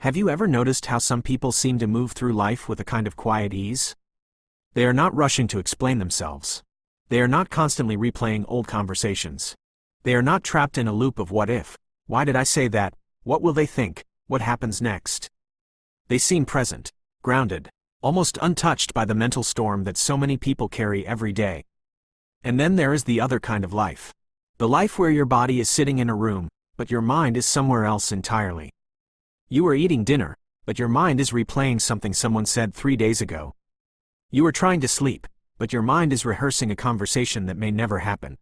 Have you ever noticed how some people seem to move through life with a kind of quiet ease? They are not rushing to explain themselves. They are not constantly replaying old conversations. They are not trapped in a loop of what if, why did I say that, what will they think, what happens next. They seem present, grounded, almost untouched by the mental storm that so many people carry every day. And then there is the other kind of life. The life where your body is sitting in a room, but your mind is somewhere else entirely. You are eating dinner, but your mind is replaying something someone said 3 days ago. You are trying to sleep, but your mind is rehearsing a conversation that may never happen.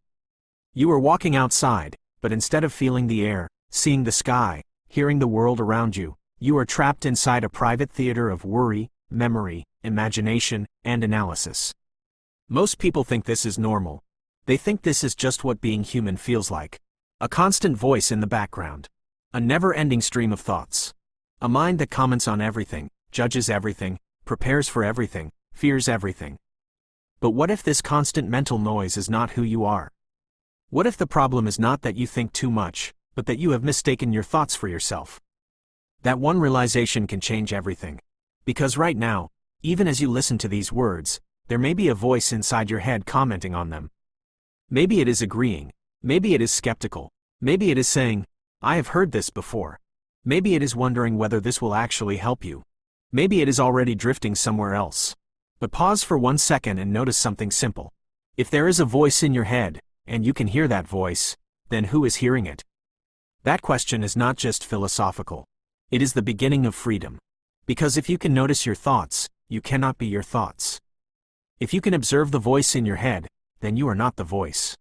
You are walking outside, but instead of feeling the air, seeing the sky, hearing the world around you, you are trapped inside a private theater of worry, memory, imagination, and analysis. Most people think this is normal. They think this is just what being human feels like. A constant voice in the background. A never-ending stream of thoughts. A mind that comments on everything, judges everything, prepares for everything, fears everything. But what if this constant mental noise is not who you are? What if the problem is not that you think too much, but that you have mistaken your thoughts for yourself? That one realization can change everything. Because right now, even as you listen to these words, there may be a voice inside your head commenting on them. Maybe it is agreeing, maybe it is skeptical, maybe it is saying, I have heard this before. Maybe it is wondering whether this will actually help you. Maybe it is already drifting somewhere else. But pause for 1 second and notice something simple. If there is a voice in your head, and you can hear that voice, then who is hearing it? That question is not just philosophical. It is the beginning of freedom. Because if you can notice your thoughts, you cannot be your thoughts. If you can observe the voice in your head, then you are not the voice.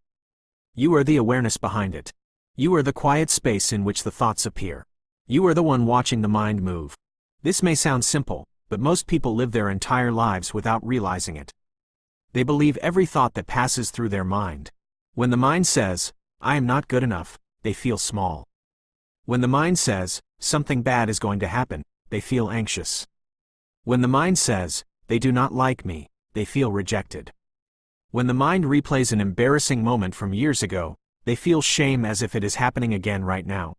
You are the awareness behind it. You are the quiet space in which the thoughts appear. You are the one watching the mind move. This may sound simple, but most people live their entire lives without realizing it. They believe every thought that passes through their mind. When the mind says, I am not good enough, they feel small. When the mind says, something bad is going to happen, they feel anxious. When the mind says, they do not like me, they feel rejected. When the mind replays an embarrassing moment from years ago, they feel shame as if it is happening again right now.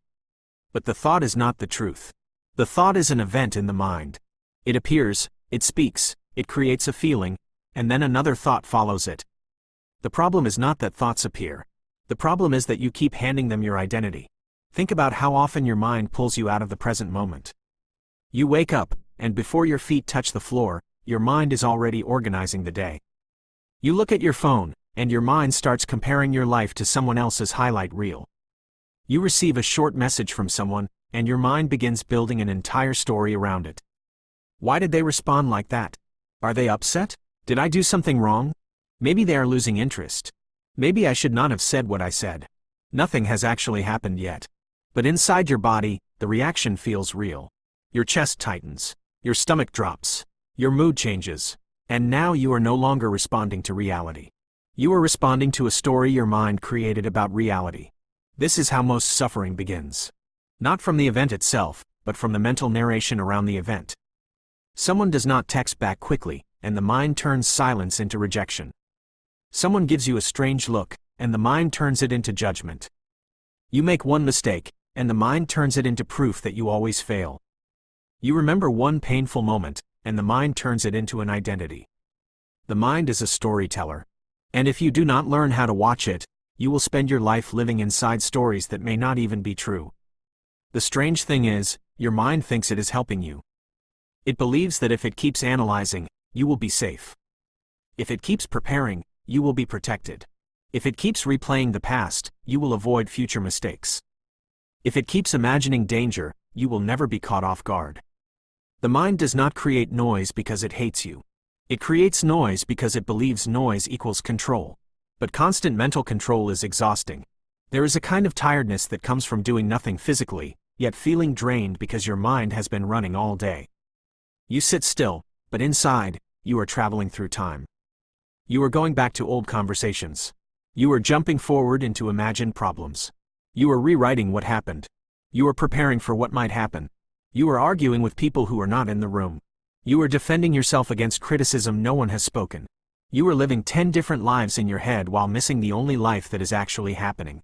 But the thought is not the truth. The thought is an event in the mind. It appears, it speaks, it creates a feeling, and then another thought follows it. The problem is not that thoughts appear. The problem is that you keep handing them your identity. Think about how often your mind pulls you out of the present moment. You wake up, and before your feet touch the floor, your mind is already organizing the day. You look at your phone, and your mind starts comparing your life to someone else's highlight reel. You receive a short message from someone, and your mind begins building an entire story around it. Why did they respond like that? Are they upset? Did I do something wrong? Maybe they are losing interest. Maybe I should not have said what I said. Nothing has actually happened yet. But inside your body, the reaction feels real. Your chest tightens. Your stomach drops. Your mood changes. And now you are no longer responding to reality. You are responding to a story your mind created about reality. This is how most suffering begins. Not from the event itself, but from the mental narration around the event. Someone does not text back quickly, and the mind turns silence into rejection. Someone gives you a strange look, and the mind turns it into judgment. You make one mistake, and the mind turns it into proof that you always fail. You remember one painful moment, and the mind turns it into an identity. The mind is a storyteller. And if you do not learn how to watch it, you will spend your life living inside stories that may not even be true. The strange thing is, your mind thinks it is helping you. It believes that if it keeps analyzing, you will be safe. If it keeps preparing, you will be protected. If it keeps replaying the past, you will avoid future mistakes. If it keeps imagining danger, you will never be caught off guard. The mind does not create noise because it hates you. It creates noise because it believes noise equals control. But constant mental control is exhausting. There is a kind of tiredness that comes from doing nothing physically, yet feeling drained because your mind has been running all day. You sit still, but inside, you are traveling through time. You are going back to old conversations. You are jumping forward into imagined problems. You are rewriting what happened. You are preparing for what might happen. You are arguing with people who are not in the room. You are defending yourself against criticism no one has spoken. You are living 10 different lives in your head while missing the only life that is actually happening.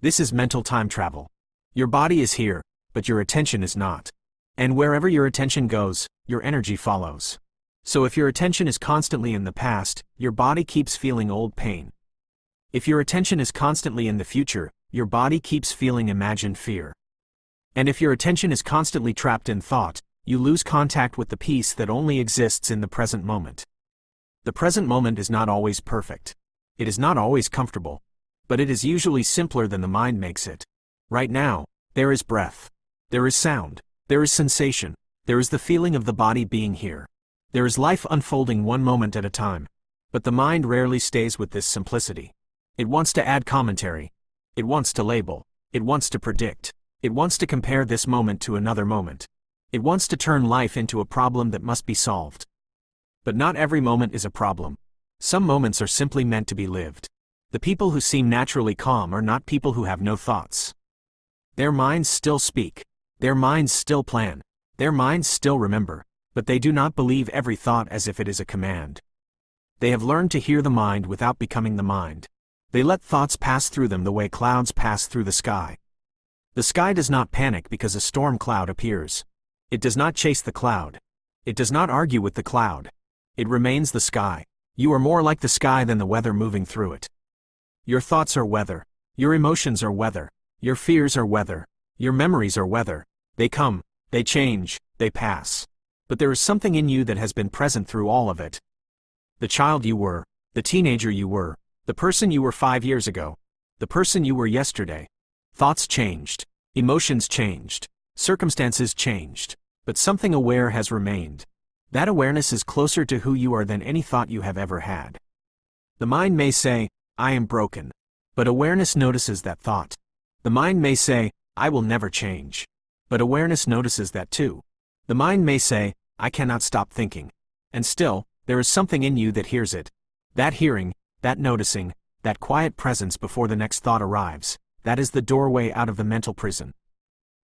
This is mental time travel. Your body is here, but your attention is not. And wherever your attention goes, your energy follows. So if your attention is constantly in the past, your body keeps feeling old pain. If your attention is constantly in the future, your body keeps feeling imagined fear. And if your attention is constantly trapped in thought, you lose contact with the peace that only exists in the present moment. The present moment is not always perfect. It is not always comfortable. But it is usually simpler than the mind makes it. Right now, there is breath. There is sound. There is sensation. There is the feeling of the body being here. There is life unfolding one moment at a time. But the mind rarely stays with this simplicity. It wants to add commentary. It wants to label. It wants to predict. It wants to compare this moment to another moment. It wants to turn life into a problem that must be solved. But not every moment is a problem. Some moments are simply meant to be lived. The people who seem naturally calm are not people who have no thoughts. Their minds still speak. Their minds still plan. Their minds still remember. But they do not believe every thought as if it is a command. They have learned to hear the mind without becoming the mind. They let thoughts pass through them the way clouds pass through the sky. The sky does not panic because a storm cloud appears. It does not chase the cloud. It does not argue with the cloud. It remains the sky. You are more like the sky than the weather moving through it. Your thoughts are weather. Your emotions are weather. Your fears are weather. Your memories are weather. They come, they change, they pass. But there is something in you that has been present through all of it. The child you were, the teenager you were, the person you were 5 years ago, the person you were yesterday. Thoughts changed. Emotions changed. Circumstances changed. But something aware has remained. That awareness is closer to who you are than any thought you have ever had. The mind may say, I am broken. But awareness notices that thought. The mind may say, I will never change. But awareness notices that too. The mind may say, I cannot stop thinking. And still, there is something in you that hears it. That hearing, that noticing, that quiet presence before the next thought arrives, that is the doorway out of the mental prison.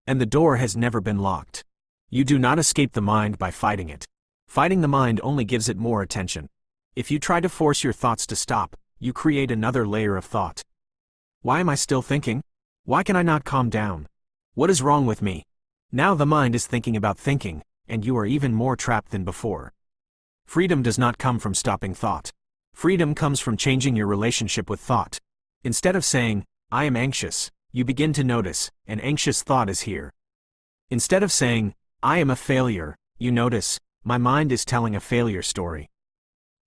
And the door has never been locked. You do not escape the mind by fighting it. Fighting the mind only gives it more attention. If you try to force your thoughts to stop, you create another layer of thought. Why am I still thinking? Why can I not calm down? What is wrong with me? Now the mind is thinking about thinking, and you are even more trapped than before. Freedom does not come from stopping thought. Freedom comes from changing your relationship with thought. Instead of saying, I am anxious, you begin to notice, an anxious thought is here. Instead of saying, I am a failure, you notice, my mind is telling a failure story.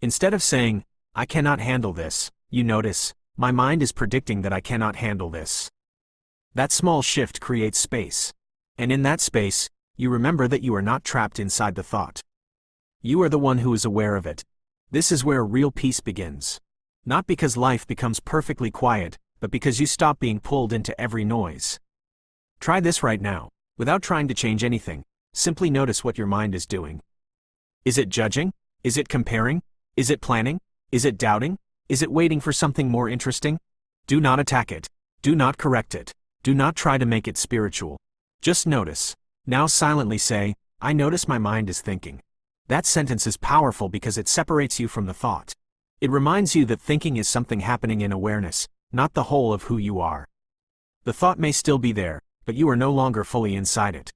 Instead of saying, I cannot handle this, you notice, my mind is predicting that I cannot handle this. That small shift creates space. And in that space, you remember that you are not trapped inside the thought. You are the one who is aware of it. This is where real peace begins. Not because life becomes perfectly quiet, but because you stop being pulled into every noise. Try this right now, without trying to change anything. Simply notice what your mind is doing. Is it judging? Is it comparing? Is it planning? Is it doubting? Is it waiting for something more interesting? Do not attack it. Do not correct it. Do not try to make it spiritual. Just notice. Now silently say, I notice my mind is thinking. That sentence is powerful because it separates you from the thought. It reminds you that thinking is something happening in awareness, not the whole of who you are. The thought may still be there, but you are no longer fully inside it.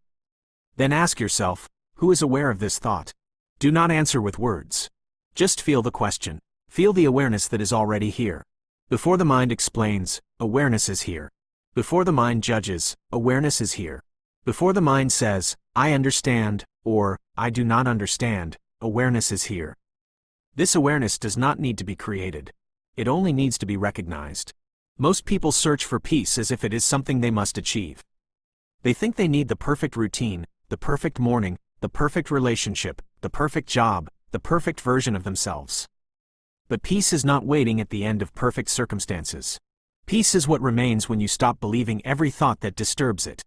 Then ask yourself, who is aware of this thought? Do not answer with words. Just feel the question. Feel the awareness that is already here. Before the mind explains, awareness is here. Before the mind judges, awareness is here. Before the mind says, I understand, or, I do not understand, awareness is here. This awareness does not need to be created. It only needs to be recognized. Most people search for peace as if it is something they must achieve. They think they need the perfect routine, the perfect morning, the perfect relationship, the perfect job, the perfect version of themselves. But peace is not waiting at the end of perfect circumstances. Peace is what remains when you stop believing every thought that disturbs it.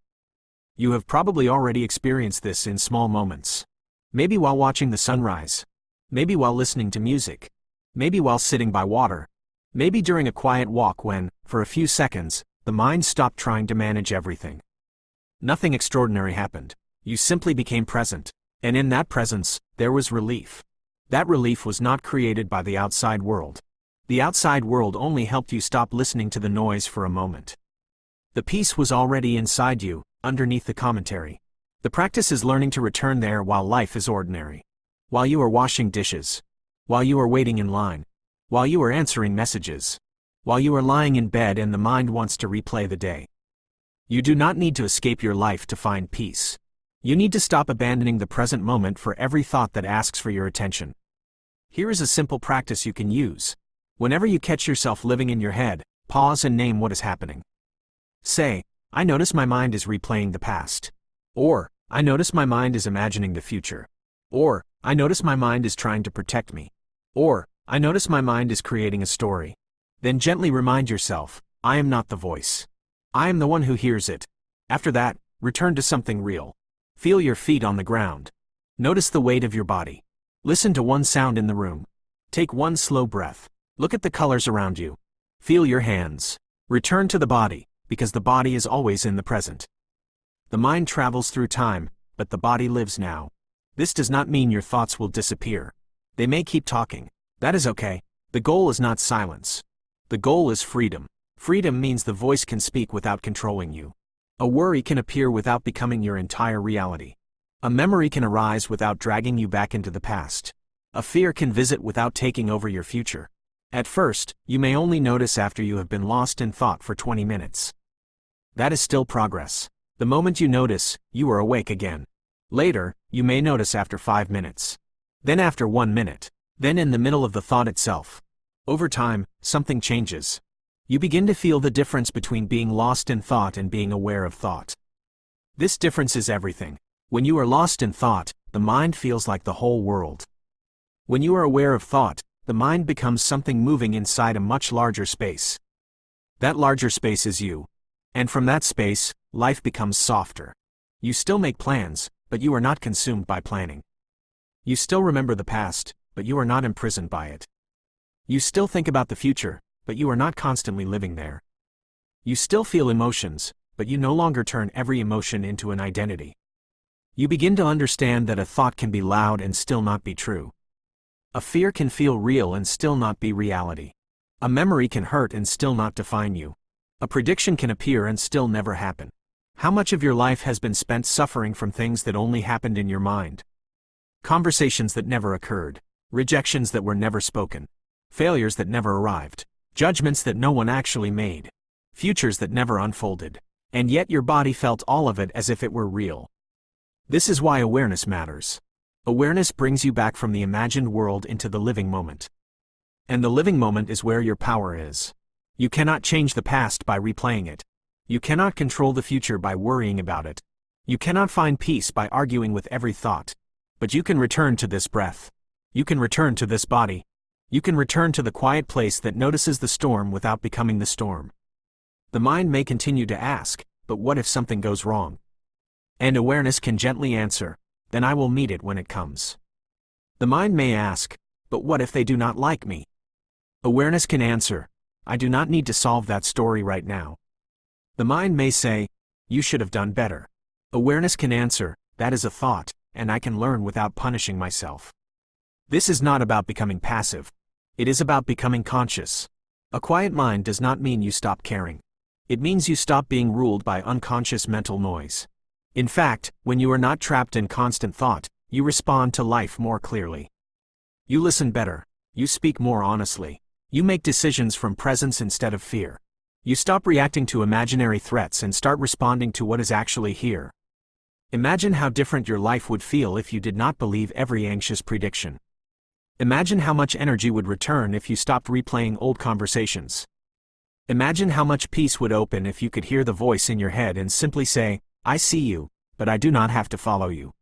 You have probably already experienced this in small moments. Maybe while watching the sunrise. Maybe while listening to music. Maybe while sitting by water. Maybe during a quiet walk when, for a few seconds, the mind stopped trying to manage everything. Nothing extraordinary happened. You simply became present. And in that presence, there was relief. That relief was not created by the outside world. The outside world only helped you stop listening to the noise for a moment. The peace was already inside you, underneath the commentary. The practice is learning to return there while life is ordinary. While you are washing dishes. While you are waiting in line. While you are answering messages. While you are lying in bed and the mind wants to replay the day. You do not need to escape your life to find peace. You need to stop abandoning the present moment for every thought that asks for your attention. Here is a simple practice you can use. Whenever you catch yourself living in your head, pause and name what is happening. Say, I notice my mind is replaying the past. Or, I notice my mind is imagining the future. Or, I notice my mind is trying to protect me. Or, I notice my mind is creating a story. Then gently remind yourself, I am not the voice. I am the one who hears it. After that, return to something real. Feel your feet on the ground. Notice the weight of your body. Listen to one sound in the room. Take one slow breath. Look at the colors around you. Feel your hands. Return to the body, because the body is always in the present. The mind travels through time, but the body lives now. This does not mean your thoughts will disappear. They may keep talking. That is okay. The goal is not silence. The goal is freedom. Freedom means the voice can speak without controlling you. A worry can appear without becoming your entire reality. A memory can arise without dragging you back into the past. A fear can visit without taking over your future. At first, you may only notice after you have been lost in thought for 20 minutes. That is still progress. The moment you notice, you are awake again. Later, you may notice after 5 minutes. Then after 1 minute. Then in the middle of the thought itself. Over time, something changes. You begin to feel the difference between being lost in thought and being aware of thought. This difference is everything. When you are lost in thought, the mind feels like the whole world. When you are aware of thought, the mind becomes something moving inside a much larger space. That larger space is you. And from that space, life becomes softer. You still make plans, but you are not consumed by planning. You still remember the past, but you are not imprisoned by it. You still think about the future, but you are not constantly living there. You still feel emotions, but you no longer turn every emotion into an identity. You begin to understand that a thought can be loud and still not be true. A fear can feel real and still not be reality. A memory can hurt and still not define you. A prediction can appear and still never happen. How much of your life has been spent suffering from things that only happened in your mind? Conversations that never occurred. Rejections that were never spoken. Failures that never arrived. Judgments that no one actually made. Futures that never unfolded. And yet your body felt all of it as if it were real. This is why awareness matters. Awareness brings you back from the imagined world into the living moment. And the living moment is where your power is. You cannot change the past by replaying it. You cannot control the future by worrying about it. You cannot find peace by arguing with every thought. But you can return to this breath. You can return to this body. You can return to the quiet place that notices the storm without becoming the storm. The mind may continue to ask, but what if something goes wrong? And awareness can gently answer, then I will meet it when it comes. The mind may ask, but what if they do not like me? Awareness can answer, I do not need to solve that story right now. The mind may say, you should have done better. Awareness can answer, that is a thought, and I can learn without punishing myself. This is not about becoming passive. It is about becoming conscious. A quiet mind does not mean you stop caring. It means you stop being ruled by unconscious mental noise. In fact, when you are not trapped in constant thought, you respond to life more clearly. You listen better. You speak more honestly. You make decisions from presence instead of fear. You stop reacting to imaginary threats and start responding to what is actually here. Imagine how different your life would feel if you did not believe every anxious prediction. Imagine how much energy would return if you stopped replaying old conversations. Imagine how much peace would open if you could hear the voice in your head and simply say, I see you, but I do not have to follow you.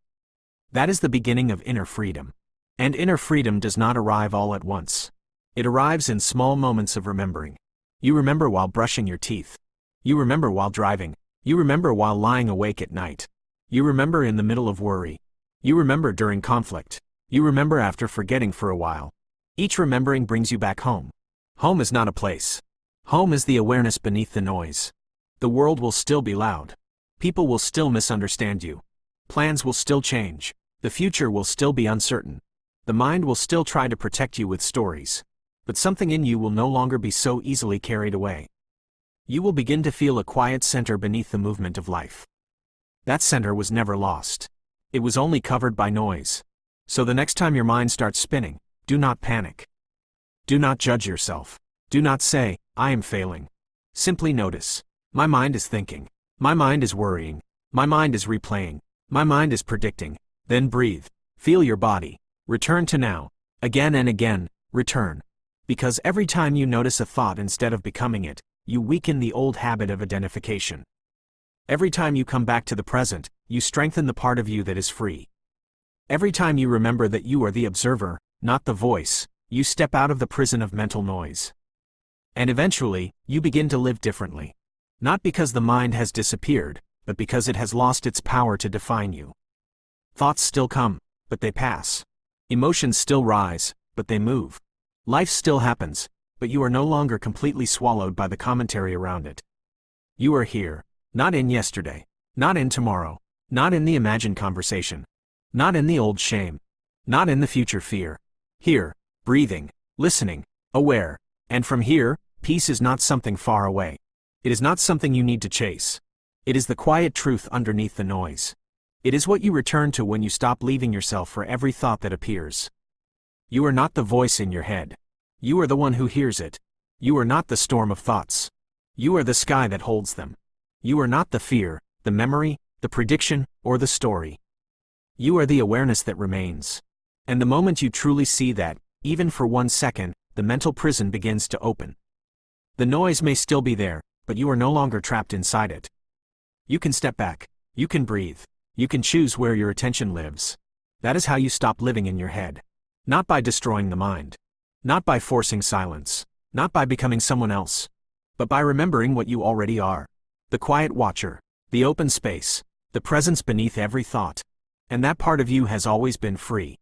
That is the beginning of inner freedom. And inner freedom does not arrive all at once. It arrives in small moments of remembering. You remember while brushing your teeth. You remember while driving. You remember while lying awake at night. You remember in the middle of worry. You remember during conflict. You remember after forgetting for a while. Each remembering brings you back home. Home is not a place. Home is the awareness beneath the noise. The world will still be loud. People will still misunderstand you. Plans will still change. The future will still be uncertain. The mind will still try to protect you with stories. But something in you will no longer be so easily carried away. You will begin to feel a quiet center beneath the movement of life. That center was never lost. It was only covered by noise. So the next time your mind starts spinning, do not panic. Do not judge yourself. Do not say, I am failing. Simply notice. My mind is thinking. My mind is worrying. My mind is replaying. My mind is predicting. Then breathe. Feel your body. Return to now. Again and again, return. Because every time you notice a thought instead of becoming it, you weaken the old habit of identification. Every time you come back to the present, you strengthen the part of you that is free. Every time you remember that you are the observer, not the voice, you step out of the prison of mental noise. And eventually, you begin to live differently. Not because the mind has disappeared, but because it has lost its power to define you. Thoughts still come, but they pass. Emotions still rise, but they move. Life still happens, but you are no longer completely swallowed by the commentary around it. You are here, not in yesterday, not in tomorrow, not in the imagined conversation, not in the old shame, not in the future fear. Here, breathing, listening, aware, and from here, peace is not something far away. It is not something you need to chase. It is the quiet truth underneath the noise. It is what you return to when you stop leaving yourself for every thought that appears. You are not the voice in your head. You are the one who hears it. You are not the storm of thoughts. You are the sky that holds them. You are not the fear, the memory, the prediction, or the story. You are the awareness that remains. And the moment you truly see that, even for 1 second, the mental prison begins to open. The noise may still be there, but you are no longer trapped inside it. You can step back. You can breathe. You can choose where your attention lives. That is how you stop living in your head. Not by destroying the mind. Not by forcing silence. Not by becoming someone else. But by remembering what you already are. The quiet watcher. The open space. The presence beneath every thought. And that part of you has always been free.